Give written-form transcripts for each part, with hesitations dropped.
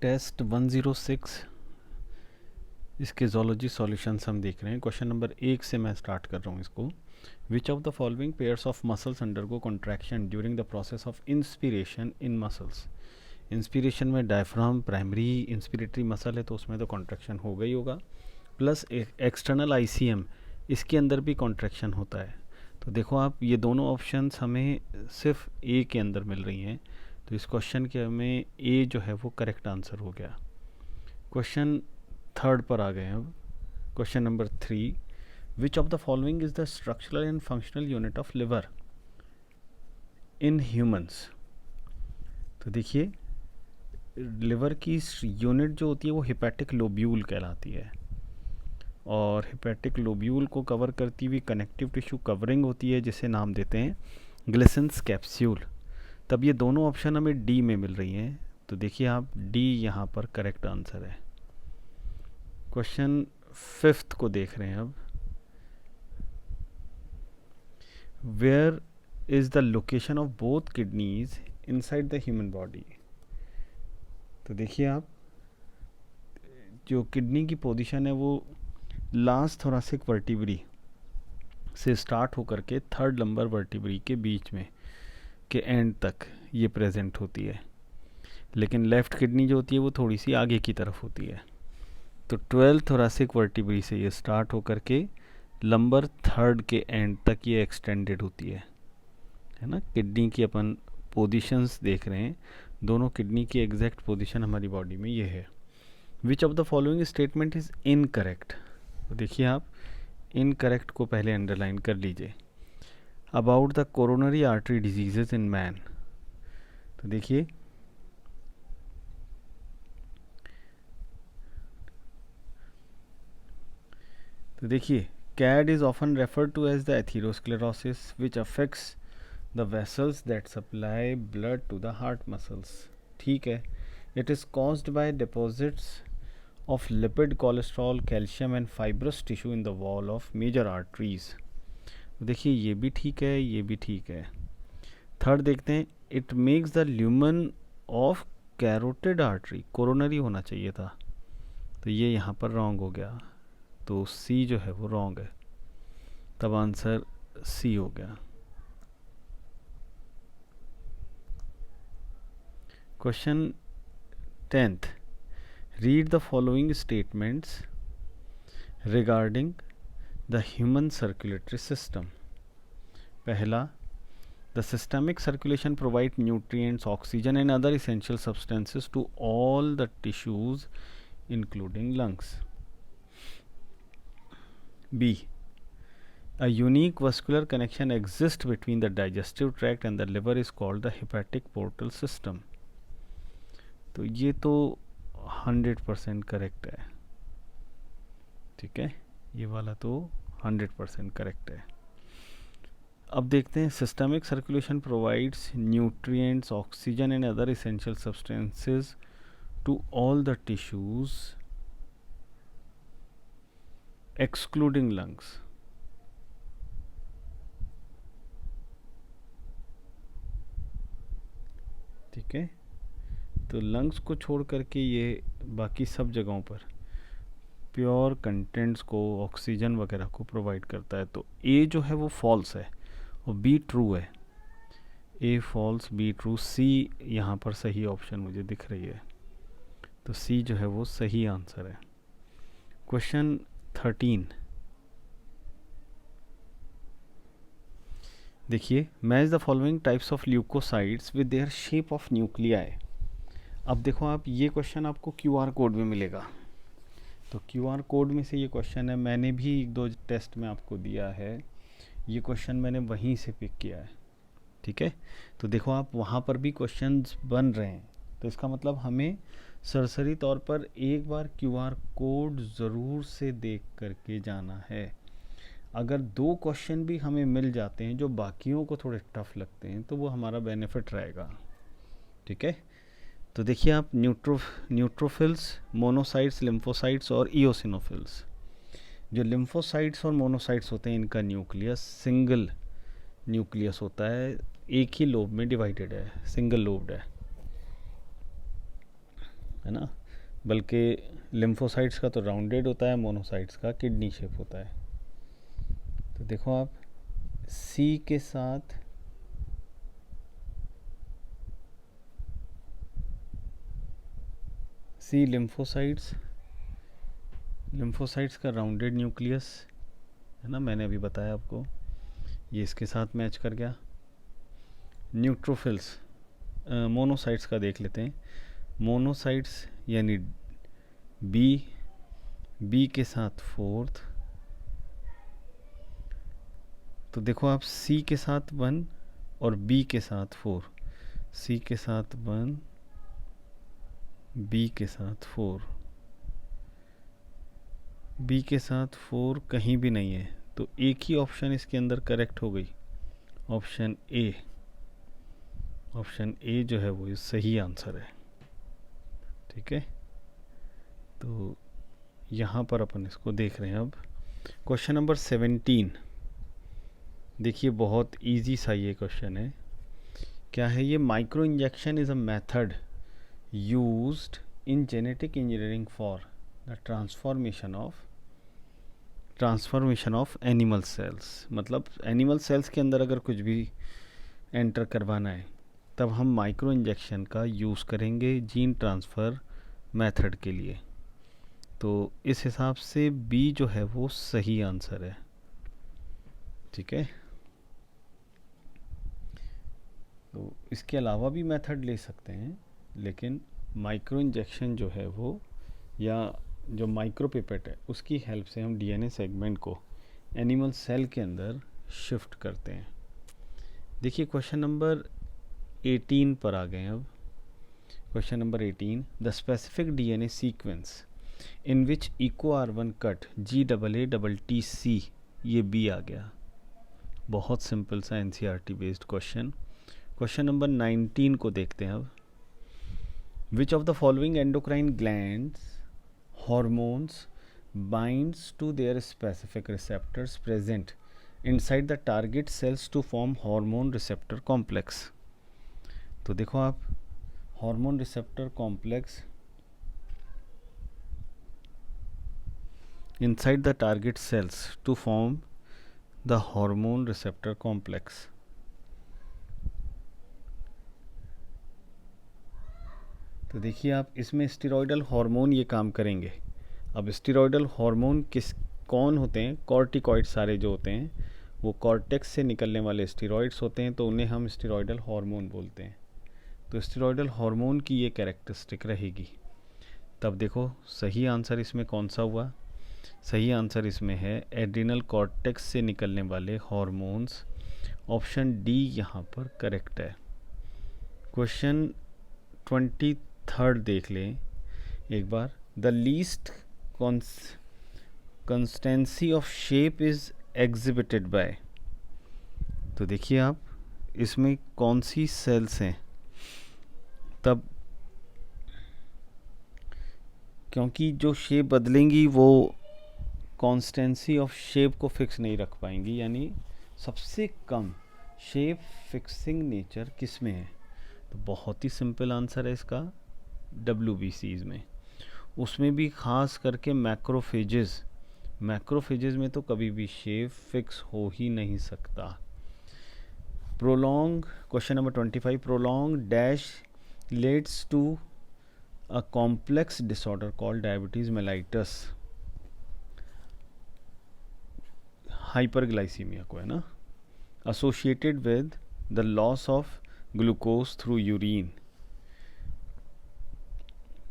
Test 106 इसके zoology solutions हम देख रहे हैं। क्वेश्चन नंबर 1 से मैं स्टार्ट कर रहा हूँ इसको। विच of the following pairs of muscles undergo contraction during the process of inspiration in muscles. Inspiration में डायफ्राम प्राइमरी इंस्पिरेटरी मसल है तो उसमें तो कॉन्ट्रैक्शन होगा ही होगा, प्लस एक्सटर्नल आईसीएम इसके अंदर भी कॉन्ट्रैक्शन होता है। तो देखो आप, ये दोनों ऑप्शंस हमें सिर्फ ए के अंदर मिल रही हैं, तो इस क्वेश्चन के हमें ए जो है वो करेक्ट आंसर हो गया। क्वेश्चन थर्ड पर आ गए अब। Question number 3, which of the following is the structural and functional unit of liver in humans. तो देखिए, लिवर की यूनिट जो होती है वो हिपैटिक लोब्यूल कहलाती है, और हिपैटिक लोब्यूल को कवर करती हुई कनेक्टिव टिश्यू कवरिंग होती है जिसे नाम देते हैं ग्लिसन्स कैप्सूल। तब ये दोनों ऑप्शन हमें डी में मिल रही हैं, तो देखिए आप, डी यहाँ पर करेक्ट आंसर है। क्वेश्चन फिफ्थ को देख रहे हैं अब। Where is the location of both kidneys inside the human body. तो देखिए आप, जो किडनी की पोजीशन है वो लास्ट थोरासिक वर्टिब्री से स्टार्ट होकर के थर्ड लंबर वर्टिब्री के बीच में के एंड तक ये प्रेजेंट होती है, लेकिन लेफ़्ट किडनी जो होती है वो थोड़ी सी आगे की तरफ होती है। तो 12th थोरासिक वर्टिब्री से ये स्टार्ट होकर के लंबर थर्ड के एंड तक ये एक्सटेंडेड होती है ना। किडनी की अपन पोजीशंस देख रहे हैं, दोनों किडनी की एग्जैक्ट पोजीशन हमारी बॉडी में ये है। विच of the following statement is incorrect. तो देखिए आप, इनकरेक्ट को पहले अंडरलाइन कर लीजिए। About the coronary artery diseases in man. तो देखिए, CAD is often referred to as the atherosclerosis which affects the vessels that supply blood to the heart muscles. ठीक है, it is caused by deposits of lipid, cholesterol, calcium and fibrous tissue in the wall of major arteries. देखिए, ये भी ठीक है, ये भी ठीक है। थर्ड देखते हैं, it makes the lumen of carotid artery, coronary होना चाहिए था, तो ये यहाँ पर रॉन्ग हो गया, तो सी जो है वो रॉन्ग है, तब आंसर सी हो गया। Question 10th, read the following statements regarding the human circulatory system. पहला, the systemic circulation provide nutrients, oxygen and other essential substances to all the tissues including lungs. B, a unique vascular connection exists between the digestive tract and the liver is called the hepatic portal system. तो ये तो 100% correct है, ठीक है, ये वाला तो 100% correct है। अब देखते हैं, systemic circulation provides nutrients, oxygen and other essential substances to all the tissues excluding lungs. ठीक है, तो लंग्स को छोड़ करके ये बाकी सब जगहों पर प्योर कंटेंट्स को, ऑक्सीजन वगैरह को प्रोवाइड करता है। तो ए जो है वो फॉल्स है और बी ट्रू है। ए फॉल्स, बी ट्रू, सी यहाँ पर सही ऑप्शन मुझे दिख रही है, तो सी जो है वो सही आंसर है। क्वेश्चन 13, देखिए, match the following types of leucocytes with their shape of nuclei. अब देखो आप, ये क्वेश्चन आपको QR कोड में मिलेगा, तो QR कोड में से ये क्वेश्चन है, मैंने भी 1-2 टेस्ट में आपको दिया है, ये क्वेश्चन मैंने वहीं से पिक किया है, ठीक है। तो देखो आप, वहाँ पर भी क्वेश्चंस बन रहे हैं, तो इसका मतलब हमें सरसरी तौर पर एक बार QR कोड ज़रूर से देख करके जाना है। अगर 2 क्वेश्चन भी हमें मिल जाते हैं जो बाकियों को थोड़े टफ लगते हैं, तो वो हमारा बेनिफिट रहेगा, ठीक है। तो देखिए आप, न्यूट्रोफिल्स, मोनोसाइट्स, लिम्फोसाइट्स और इओसिनोफिल्स। जो लिम्फोसाइट्स और मोनोसाइट्स होते हैं, इनका न्यूक्लियस सिंगल न्यूक्लियस होता है, एक ही लोब में डिवाइडेड है, सिंगल लोब्ड है। है ना, बल्कि लिम्फोसाइट्स का तो राउंडेड होता है, मोनोसाइट्स का किडनी शेप होता है। तो देखो आप सी के साथ सी लिम्फोसाइट्स का राउंडेड न्यूक्लियस है ना, मैंने अभी बताया आपको, ये इसके साथ मैच कर गया। न्यूट्रोफिल्स मोनोसाइट्स का देख लेते हैं। मोनोसाइट्स यानी बी के साथ फोर्थ, तो देखो आप सी के साथ 1 और बी के साथ 4, सी के साथ 1, बी के साथ 4, बी के साथ 4 कहीं भी नहीं है, तो एक ही ऑप्शन इसके अंदर करेक्ट हो गई, ऑप्शन ए। ऑप्शन ए जो है वो सही आंसर है। ठीक है, तो यहाँ पर अपन इसको देख रहे हैं। अब क्वेश्चन नंबर 17, देखिए बहुत इजी सा ये क्वेश्चन है। क्या है ये? Micro injection is a method used in genetic engineering for the transformation of animal cells. मतलब एनिमल सेल्स के अंदर अगर कुछ भी एंटर करवाना है तब हम माइक्रो इंजेक्शन का यूज़ करेंगे जीन ट्रांसफ़र मेथड के लिए। तो इस हिसाब से बी जो है वो सही आंसर है। ठीक है, तो इसके अलावा भी मेथड ले सकते हैं, लेकिन माइक्रो इंजेक्शन जो है वो, या जो माइक्रो पिपेट है, उसकी हेल्प से हम डीएनए सेगमेंट को एनिमल सेल के अंदर शिफ्ट करते हैं। देखिए क्वेश्चन नंबर 18 पर आ गए। अब question number 18, the specific DNA sequence in which eco R1 cut GAATTC, ये बी आ गया। बहुत सिंपल सा NCERT based question. Question number 19 को देखते हैं अब। Which of the following endocrine glands hormones binds to their specific receptors present inside the target cells to form hormone receptor complex। तो देखो आप, hormone receptor complex inside the target cells to form the hormone receptor complex। तो देखिए आप, इसमें steroidal hormone ये काम करेंगे। अब स्टेरॉयडल हार्मोन कौन होते हैं? कॉर्टिकॉइड सारे जो होते हैं वो कॉर्टेक्स से निकलने वाले स्टेरॉइड्स होते हैं, तो उन्हें हम स्टेरॉयडल हार्मोन बोलते हैं। तो स्टेरॉयडल हार्मोन की ये कैरेक्टरिस्टिक रहेगी। तब देखो सही आंसर इसमें कौन सा हुआ? सही आंसर इसमें है एड्रिनल कॉर्टेक्स से निकलने वाले हार्मोन्स। ऑप्शन डी यहाँ पर करेक्ट है। क्वेश्चन 23 देख लें एक बार। The least constancy of shape is exhibited by. तो देखिए आप, इसमें कौन सी सेल्स हैं? तब क्योंकि जो शेप बदलेंगी वो कॉन्स्टेंसी ऑफ शेप को फिक्स नहीं रख पाएंगी, यानी सबसे कम शेप फिक्सिंग नेचर किस में है? तो बहुत ही सिंपल आंसर है इसका, WBCs में। उसमें भी खास करके मैक्रोफेजेस में तो कभी भी शेप फिक्स हो ही नहीं सकता। Prolong, question number 25, prolong dash leads to a complex disorder called diabetes mellitus। Hyperglycaemia को है ना, associated with the loss of glucose through urine।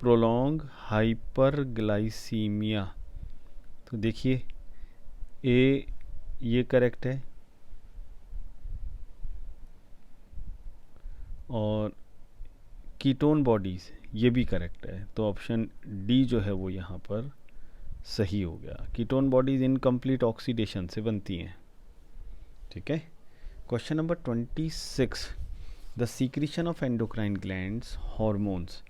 Prolong hyperglycaemia, तो देखिए ए ये करेक्ट है, और कीटोन बॉडीज़ ये भी करेक्ट है। तो ऑप्शन डी जो है वो यहाँ पर सही हो गया। कीटोन बॉडीज़ इनकम्प्लीट ऑक्सीडेशन से बनती हैं। ठीक है, question number 26, the secretion of endocrine glands hormones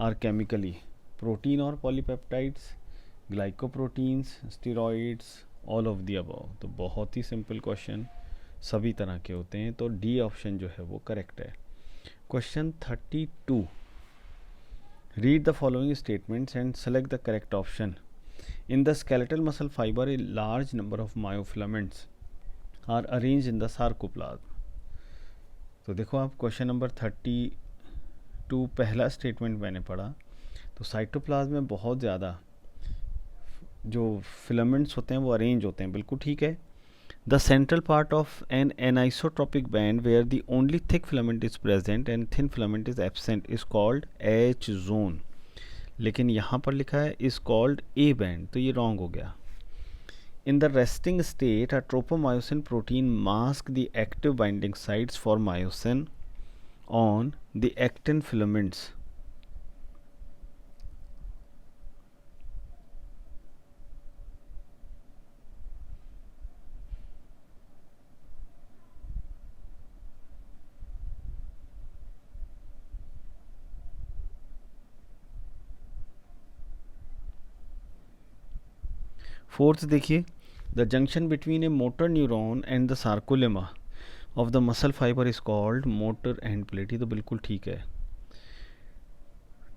are chemically protein और polypeptides, glycoproteins, steroids, all of the above. तो बहुत ही सिंपल क्वेश्चन, सभी तरह के होते हैं, तो डी ऑप्शन जो है वो करेक्ट है। Question 32, Read the following statements and select the correct option. In the skeletal muscle fiber, a large number of myofilaments are arranged in the sarcoplasm. तो देखो आप क्वेश्चन नंबर 32 पहला स्टेटमेंट मैंने पढ़ा, तो साइटोप्लाज्म में बहुत ज़्यादा जो फिलामेंट्स होते हैं वो अरेंज होते हैं, बिल्कुल ठीक है. The central part of an anisotropic band where the only thick filament is present and thin filament is absent is called H zone. लेकिन यहाँ पर लिखा है इज कॉल्ड ए बैंड, तो ये रॉन्ग हो गया. In the resting state, a tropomyosin protein masks the active binding sites for myosin on the actin filaments. Fourth देखिए, the junction between a motor neuron and the sarcolemma of the muscle fibre is called motor end plate. तो बिल्कुल ठीक है.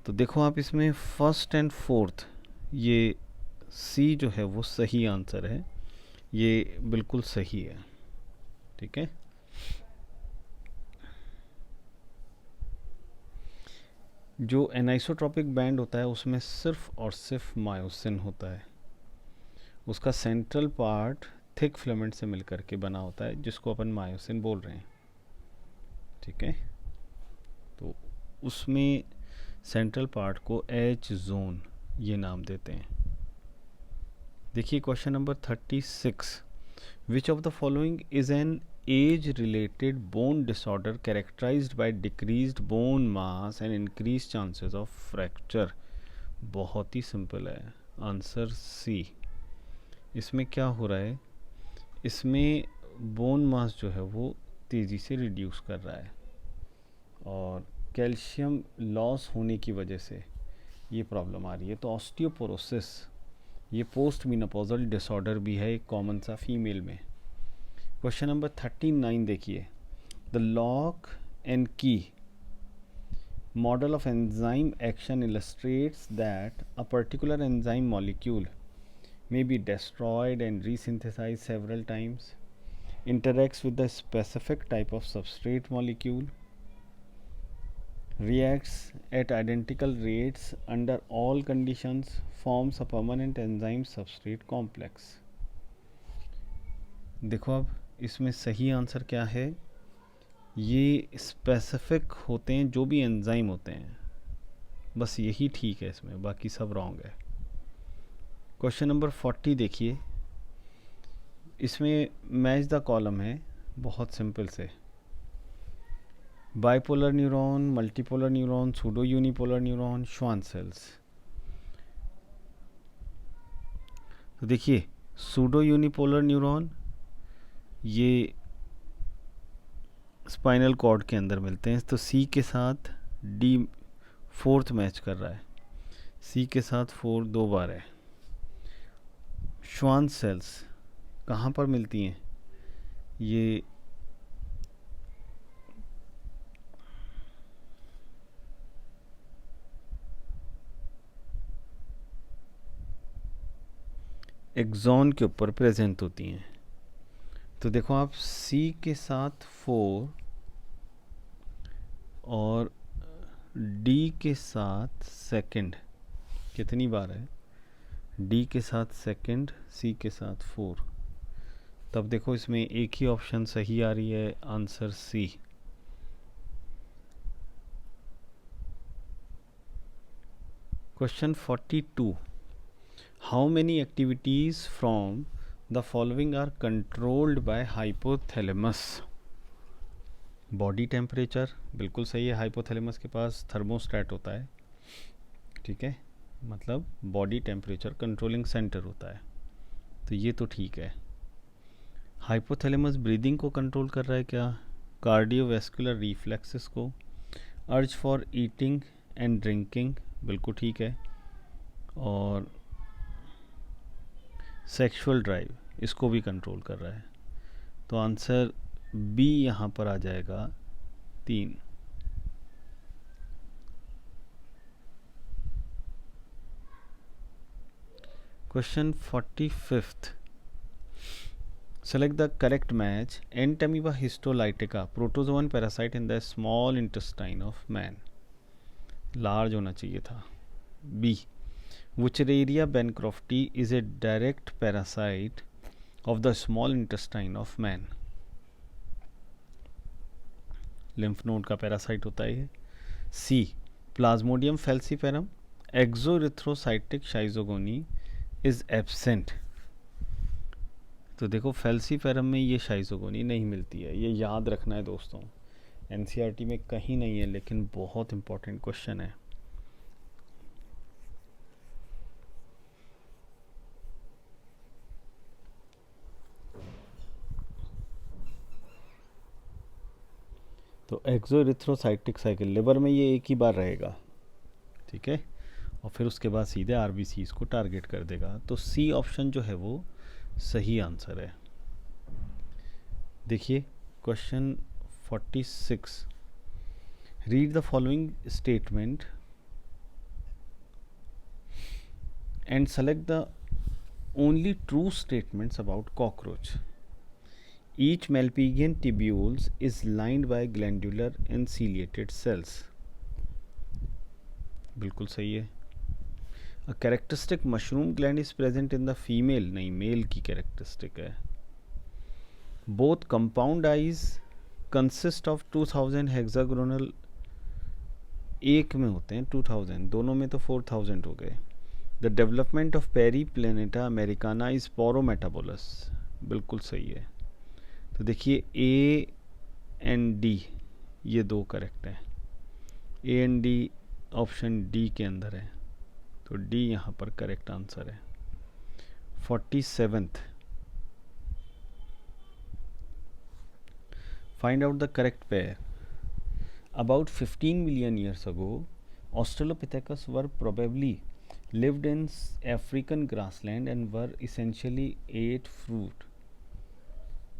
तो देखो आप इसमें first and fourth, ये सी जो है वो सही आंसर है, ये बिल्कुल सही है. ठीक है. जो एनाइसोट्रॉपिक बैंड होता है उसमें सिर्फ और सिर्फ मायोसिन होता है. उसका सेंट्रल पार्ट थिक फिलामेंट से मिलकर के बना होता है, जिसको अपन मायोसिन बोल रहे हैं. ठीक है. तो उसमें सेंट्रल पार्ट को एच जोन ये नाम देते हैं. देखिए question number 36. Which of the following is an age related bone disorder characterized by decreased bone mass and increase chances of fracture. बहुत ही सिंपल है, आंसर सी. इसमें क्या हो रहा है, इसमें बोन मास जो है वो तेज़ी से रिड्यूस कर रहा है और कैल्शियम लॉस होने की वजह से ये प्रॉब्लम आ रही है. तो ऑस्टियोपोरोसिस ये पोस्ट मीनोपॉजल डिसऑर्डर भी है, एक कॉमन सा फीमेल में. क्वेश्चन नंबर 39 देखिए. द लॉक एंड की model of enzyme action illustrates that a particular enzyme molecule may be destroyed and resynthesized several times, interacts with the specific type of substrate molecule, reacts at identical rates under all conditions, forms a permanent enzyme substrate complex. देखो अब इसमें सही answer क्या है, ये specific होते हैं जो भी एंजाइम होते हैं, बस यही ठीक है इसमें, बाकी सब रॉन्ग है. क्वेश्चन नंबर 40 देखिए. इसमें मैच द कॉलम है, बहुत सिंपल से. Bipolar neuron, multipolar neuron, pseudo unipolar neuron, Schwann cells. तो देखिए सूडो यूनिपोलर न्यूरॉन ये स्पाइनल कॉर्ड के अंदर मिलते हैं, तो सी के साथ डी फोर्थ मैच कर रहा है, सी के साथ 4 2 बार है. श्वान सेल्स कहाँ पर मिलती हैं, ये एक्सॉन के ऊपर प्रेजेंट होती हैं. तो देखो आप सी के साथ 4 और डी के साथ सेकंड कितनी बार है, डी के साथ सेकंड, सी के साथ 4. तब देखो इसमें एक ही ऑप्शन सही आ रही है, answer C. Question 42. How many activities from the following are controlled by hypothalamus. Body temperature बिल्कुल सही है, हाइपोथैलेमस के पास थर्मोस्टेट होता है. ठीक है, मतलब बॉडी टेम्परेचर कंट्रोलिंग सेंटर होता है, तो ये तो ठीक है. हाइपोथैलेमस ब्रीदिंग को कंट्रोल कर रहा है क्या, कार्डियोवैस्कुलर रिफ्लेक्सेस को, urge for eating and drinking बिल्कुल ठीक है, और सेक्सुअल ड्राइव इसको भी कंट्रोल कर रहा है. तो आंसर बी यहाँ पर आ जाएगा 3. Question 45th. Select the correct match. Entamoeba histolytica, protozoan parasite in the small intestine of man. Large होना चाहिए था. B. Wuchereria bancrofti is a direct parasite of the small intestine of man. lymph node का parasite होता है. C. Plasmodium falciparum, exoerythrocytic schizogony is absent. तो देखो फेल्सीफेरम में ये शाइजोगोनी नहीं मिलती है, ये याद रखना है दोस्तों. एनसीईआरटी में कहीं नहीं है, लेकिन बहुत इंपॉर्टेंट क्वेश्चन है. तो एक्सोएरिथ्रोसाइटिक साइकिल लिवर में ये एक ही बार रहेगा, ठीक है, और फिर उसके बाद सीधे आरबीसीज को टारगेट कर देगा. तो सी ऑप्शन जो है वो सही आंसर है. देखिए question 46. Read the following statement and select the only true statements about cockroach. Each Malpighian tubules is lined by glandular and ciliated cells. बिल्कुल सही है. A characteristic mushroom gland is present in the female. नहीं, mail की characteristic है. Both compound eyes consist of 2000 hexagonal. एक में होते हैं 2000, दोनों में तो 4000 हो गए. The development of Periplaneta americana is porometabolous. बिल्कुल सही है. तो देखिए ए एंड डी ये दो करेक्ट हैं. A and D option D के अंदर है, तो डी यहाँ पर करेक्ट आंसर है. 47th. Find out the correct pair. About 15 million years ago, Australopithecus were probably lived in African grassland and were essentially ate fruit.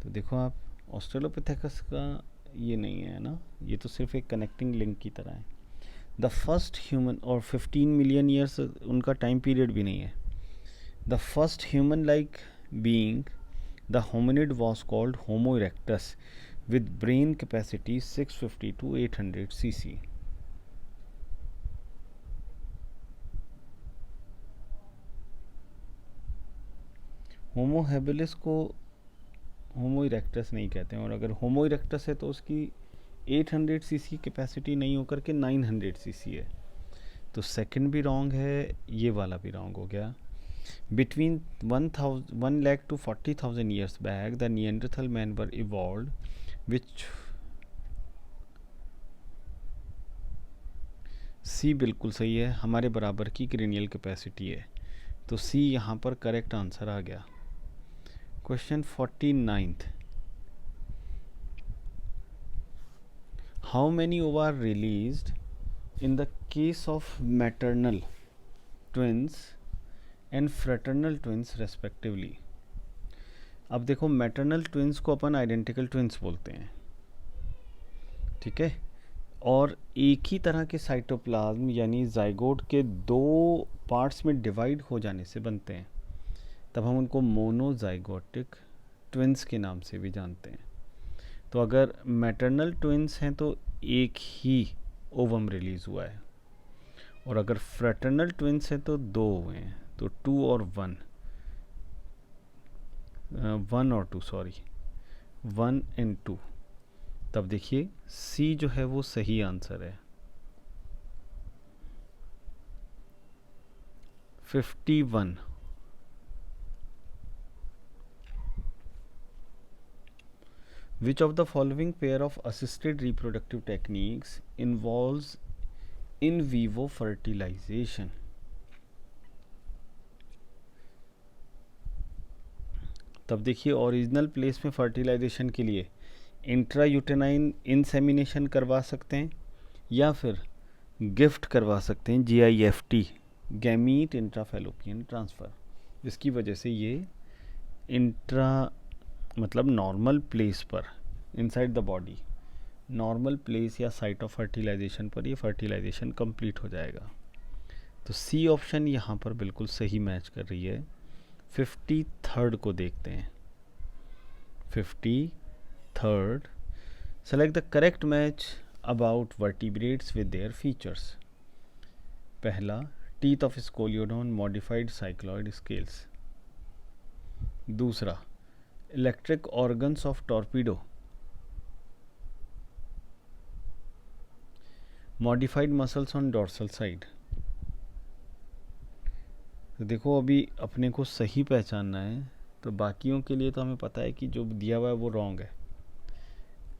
तो देखो आप, ऑस्ट्रेलोपिथेकस का ये नहीं है ना, ये तो सिर्फ एक कनेक्टिंग लिंक की तरह है. द फर्स्ट ह्यूमन, और 15 मिलियन ईयर्स उनका टाइम पीरियड भी नहीं है. The first human like being the hominid was called homo erectus with brain capacity 650 to 800 cc. Homo habilis को होमो इरेक्टस नहीं कहते हैं, और अगर होमो इरेक्टस है तो उसकी 800 सीसी कैपेसिटी नहीं होकर के 900 सीसी है. तो सेकंड भी रॉन्ग है, ये वाला भी रॉन्ग हो गया. Between 1 lakh to 40,000 years back, the Neanderthal men were evolved, which सी बिल्कुल सही है, हमारे बराबर की क्रेनियल कैपेसिटी है, तो सी यहाँ पर करेक्ट आंसर आ गया. Question 49th. How many ova are released in the case of maternal twins and fraternal twins respectively. अब देखो, मैटरनल ट्विंस को अपन आइडेंटिकल ट्विंस बोलते हैं, ठीक है, और एक ही तरह के साइटोप्लाज्म यानी जाइगोट के दो पार्ट्स में डिवाइड हो जाने से बनते हैं, तब हम उनको मोनोजाइगोटिक ट्विंस के नाम से भी जानते हैं. तो अगर मैटरनल ट्विंस हैं तो एक ही ओवम रिलीज़ हुआ है, और अगर फ्रेटर्नल ट्विंस हैं तो दो हुए हैं, तो 2 और 1 और 2, सॉरी 1 and 2. तब देखिए सी जो है वो सही आंसर है. 51. Which of the following pair of assisted reproductive techniques involves in vivo fertilization? तब देखिए, ओरिजिनल प्लेस में फर्टिलाइजेशन के लिए इंट्रायूटेनाइन इंसेमिनेशन करवा सकते हैं, या फिर गिफ्ट करवा सकते हैं GIFT, गैमीट इंट्राफेलोपियन ट्रांसफ़र, जिसकी वजह से ये इंट्रा मतलब नॉर्मल प्लेस पर inside the body, normal place या साइट ऑफ फर्टिलाइजेशन पर ये फर्टिलाइजेशन कंप्लीट हो जाएगा. तो सी ऑप्शन यहाँ पर बिल्कुल सही मैच कर रही है. 53rd को देखते हैं। 53rd, select the correct match about vertebrates with their features। पहला, teeth of scoliodon modified cycloid scales। दूसरा, electric organs of torpedo modified muscles on dorsal side। तो देखो अभी अपने को सही पहचानना है, तो बाकियों के लिए तो हमें पता है कि जो दिया हुआ है वो रॉन्ग है।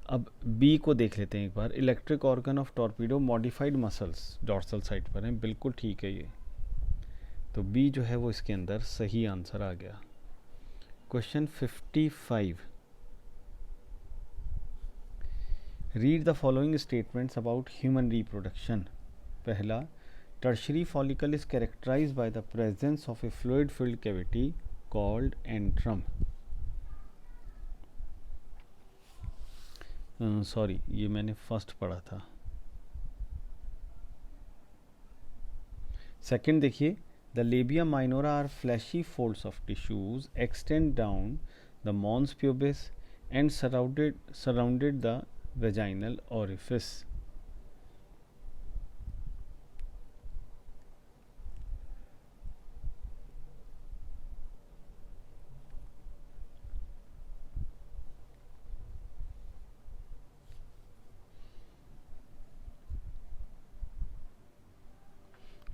अब बी को देख लेते हैं एक बार। Electric organ of torpedo modified muscles dorsal side पर हैं, बिल्कुल ठीक है ये। तो बी जो है वो इसके अंदर सही आंसर आ गया। Question 55, read the following statements about human reproduction. पहला, tertiary follicle is characterized by the presence of a fluid filled cavity called antrum. Sorry, ये मैंने फर्स्ट पढ़ा था। सेकंड देखिए, the labia minora are fleshy folds of tissues extend down the mons pubis and surrounded the vaginal orifice.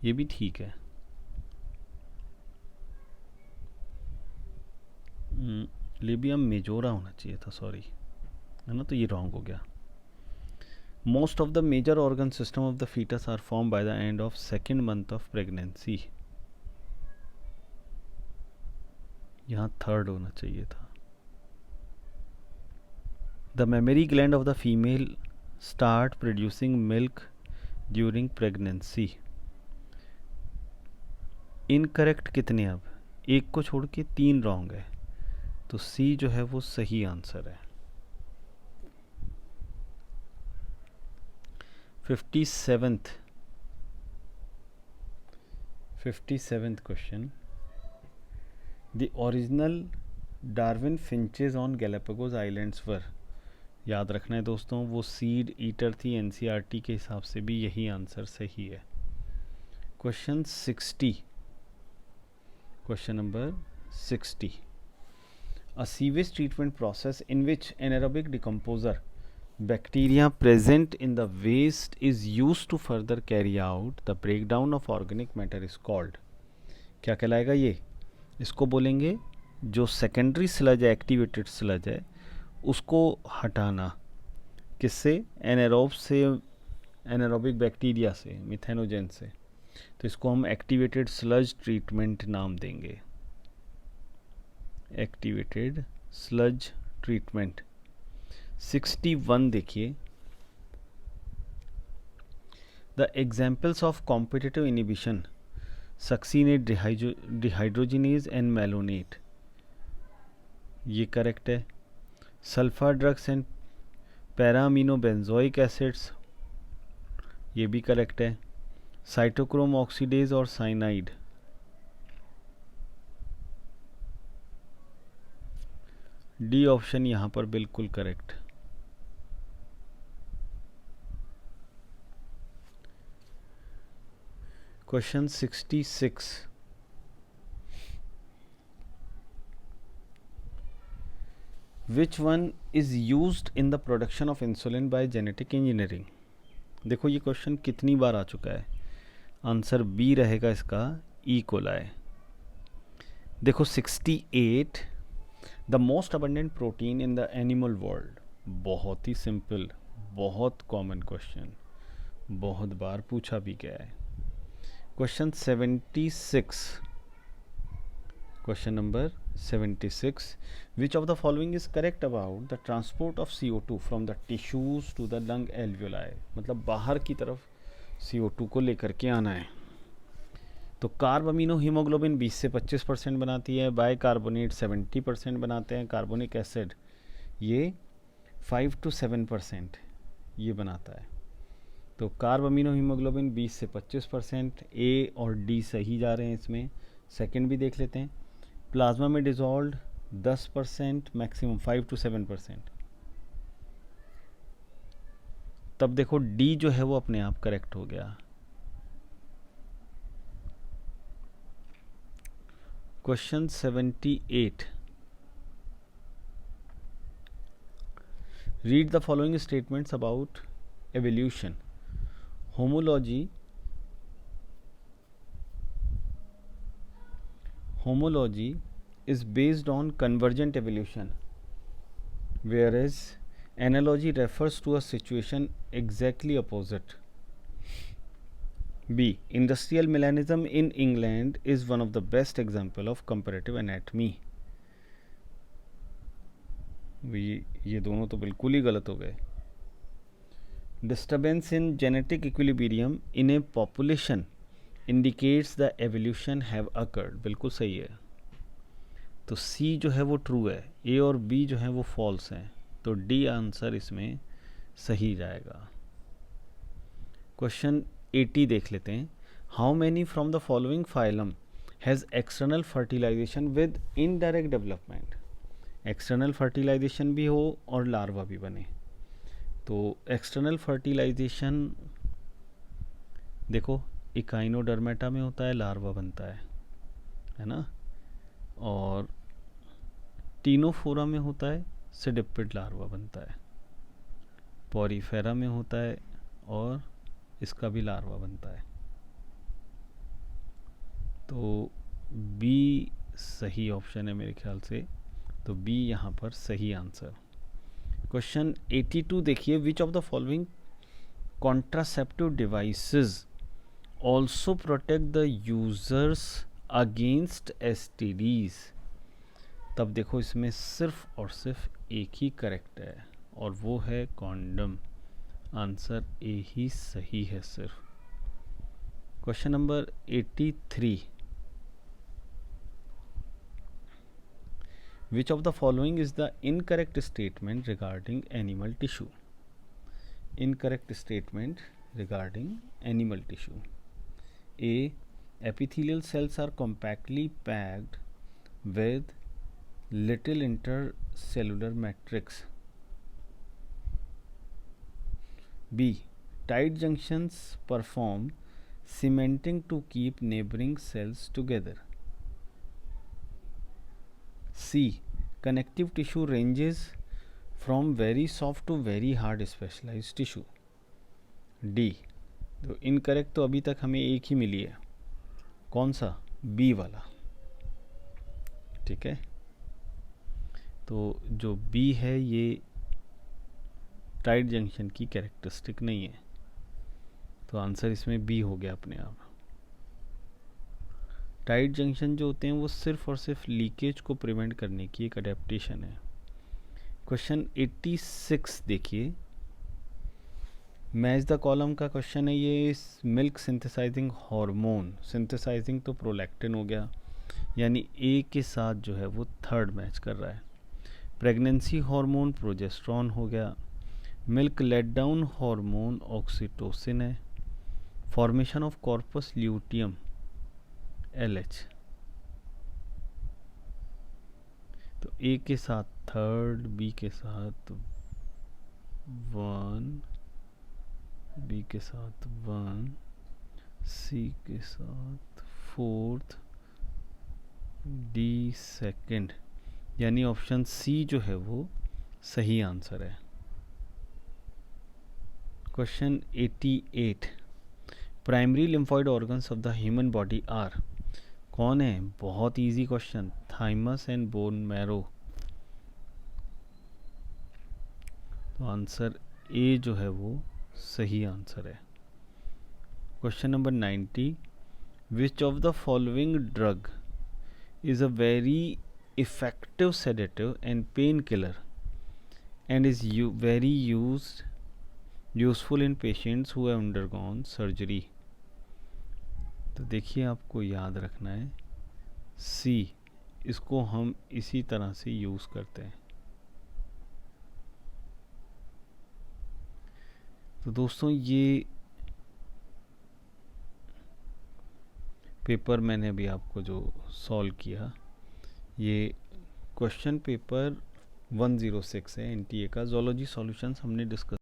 ये भी ठीक है। Labium majora होना चाहिए था, सॉरी, है ना, तो ये रॉन्ग हो गया। Most of the major organ system of the foetus are form by the end of second month of pregnancy. यहाँ थर्ड होना चाहिए था। The mammary gland of the female start producing milk during pregnancy. Incorrect कितने, अब एक को छोड़ के 3 रॉन्ग है, तो सी जो है वो सही आंसर है। 57th question, the original Darwin finches on Galapagos islands were. याद रखना है दोस्तों, वो सीड ईटर थी, एनसीईआरटी के हिसाब से भी यही आंसर सही है। Question 60, question number 60, a sewage treatment process in which anaerobic decomposer bacteria present in the waste is used to further carry out the breakdown of organic matter is called। क्या कहलाएगा ये? इसको बोलेंगे जो सेकेंडरी स्लज है, activated sludge है, उसको हटाना किससे? एनारोब से, एनारोबिक बैक्टीरिया से, मिथेनोजेन से। तो इसको हम एक्टिवेटेड स्लज ट्रीटमेंट नाम देंगे, एक्टिवेटेड स्लज ट्रीटमेंट। 61 देखिए, the examples of competitive inhibition succinate dehydrogenase and malonate, ये करेक्ट है। Sulphur drugs and paraamino benzoic acids, ये भी करेक्ट है। साइटोक्रोम ऑक्सीडेज और साइनाइड, डी ऑप्शन यहाँ पर बिल्कुल correct. Question 66, which one is used in the production of insulin by genetic engineering. देखो ये क्वेश्चन कितनी बार आ चुका है, आंसर बी रहेगा इसका, ई कोलाई। देखो 68, the most abundant protein in the animal world, बहुत ही सिंपल, बहुत कॉमन क्वेश्चन, बहुत बार पूछा भी गया है। Question 76, question number 76, which of the following is correct about the transport of CO2 from the tissues to the lung alveoli. मतलब बाहर की तरफ CO2 को लेकर के आना है। तो कार्ब अमीनो हीमोग्लोबिन 20 से 25% बनाती है, बाइकार्बोनेट 70% बनाते हैं, कार्बोनिक एसिड ये 5 to 7% ये बनाता है। तो कार्ब अमीनो हीमोग्लोबिन 20 से 25%, ए और डी सही जा रहे हैं इसमें। सेकंड भी देख लेते हैं, प्लाज्मा में डिजॉल्व 10%, मैक्सिमम 5 to 7%। तब देखो डी जो है वो अपने आप करेक्ट हो गया। Question 78, read the following statements about evolution. homology is based on convergent evolution, whereas analogy refers to a situation exactly opposite. B. Industrial melanism in England is one of the best example of comparative anatomy. ये दोनों तो बिल्कुल ही गलत हो गए। Disturbance in genetic equilibrium in a population indicates the evolution have occurred, बिल्कुल सही है। तो सी जो है वो ट्रू है, ए और बी जो है वो फॉल्स हैं, तो डी आंसर इसमें सही जाएगा। क्वेश्चन 80 देख लेते हैं। How many from the following phylum has external fertilization with indirect development. External fertilization भी हो और लार्वा भी बने। तो एक्सटर्नल फर्टिलाइजेशन देखो इकाइनोडर्मेटा में होता है, लार्वा बनता है ना, और टीनोफोरा में होता है, सेडिपिड लार्वा बनता है। पॉरीफेरा में होता है और इसका भी लार्वा बनता है। तो बी सही ऑप्शन है मेरे ख्याल से, तो बी यहाँ पर सही आंसर। क्वेश्चन 82 देखिए, विच of the following contraceptive devices also protect the users against STDs. तब देखो इसमें सिर्फ और सिर्फ एक ही करेक्ट है और वो है कॉन्डम। आंसर ए ही सही है सिर्फ। Question number 83, which of the following is the incorrect statement regarding animal tissue. Incorrect statement regarding animal tissue. A. Epithelial cells are compactly packed with little intercellular matrix. B. Tight junctions perform cementing to keep neighboring cells together. C. Connective tissue ranges from very soft to very hard specialized tissue. D. तो incorrect तो अभी तक हमें एक ही मिली है, कौन सा, B वाला। ठीक है, तो जो बी है ये टाइट जंक्शन की कैरेक्टरिस्टिक नहीं है, तो आंसर इसमें बी हो गया अपने आप। टाइट जंक्शन जो होते हैं वो सिर्फ और सिर्फ लीकेज को प्रिवेंट करने की एक अडेप्टेशन है। क्वेश्चन 86 देखिए, मैच द कॉलम का क्वेश्चन है ये। मिल्क सिंथेसाइजिंग हार्मोन, सिंथेसाइजिंग तो प्रोलैक्टिन हो गया, यानी ए के साथ जो है वो थर्ड मैच कर रहा है। प्रेगनेंसी हार्मोन प्रोजेस्ट्रॉन हो गया। Milk let down hormone oxytocin है। Formation of corpus luteum LH, तो ए के साथ थर्ड, बी के साथ 1, बी के साथ 1, सी के साथ 4th, डी सेकंड, यानी ऑप्शन सी जो है वो सही आंसर है। Question 88, primary lymphoid organs of the human body are. कौन है, बहुत easy question, thymus and bone marrow. तो आंसर ए जो है वो सही आंसर है। Question number 90, which of the following drug is a very effective sedative and painkiller and is very useful in patients who have undergone surgery. तो देखिए आपको याद रखना है सी, इसको हम इसी तरह से यूज़ करते हैं। तो दोस्तों ये पेपर मैंने अभी आपको जो सॉल्व किया, ये क्वेश्चन पेपर 106 है एनटीए का। जोलॉजी सॉल्यूशंस हमने डिस्कस